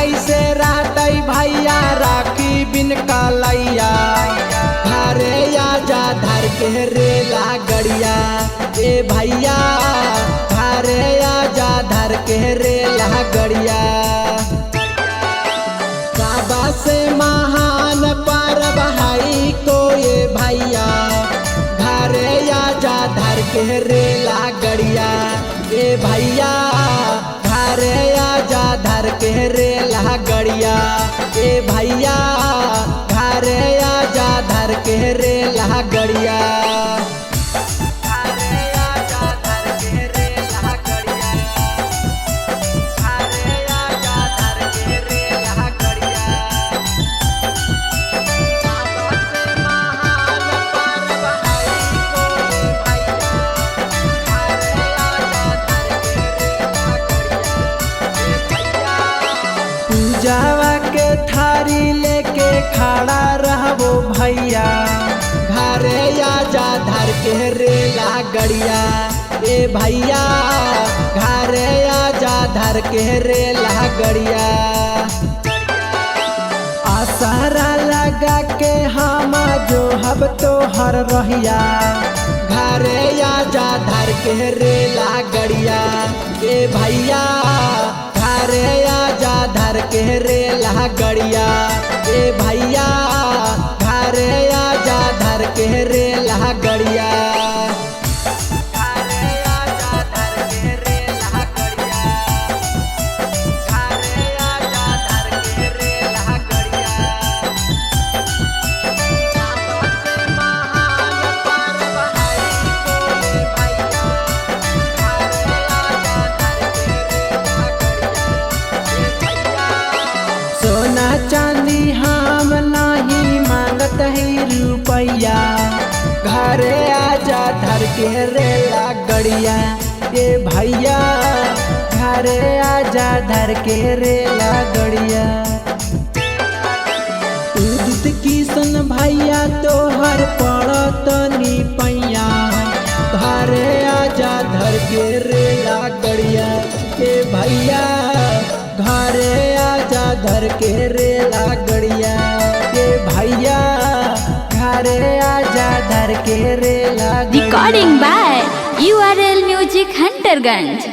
कैसे रहतई भैया राखी बिन कलैया। घरे आजा धर के रेला गड़िया ए भैया, घरे आजा धर के रेला गड़िया। बाबा से महान पर्व हई को ये भैया, घरे आजा धर के रेला गड़िया ए भैया, घरे आजा धर के रेला गड़िया ए भैया, घरे आजा धर के रेला गड़िया। पूजावा के थारी लेके खड़ा रहबो भैया, घरे आजा धर के रेला गड़िया ए भैया, घरे आजा धर के रेला गड़िया। आसारा लगा के हम जो हब तो हर रहिया, घरे आजा धर के रेला गड़िया ए भैया, घरे आजा धर के रेला गड़िया ए भैया, घरे आजा धर के रेला गड़िया। सोना चांदी हम नहीं मांगत है रुपैया, घरे आजा धर के रेला गड़िया ए भैया, घरे आजा धर के रेला गड़िया। उदित किशन भैया तोहर पड़त नी पैया, घरे आजा धर के रेला गड़िया ए भैया, घरे आजा धर के रेला गड़िया ए भैया, घरे आजा धर के रेला गड़िया। Recording by URL Music Hunterganj।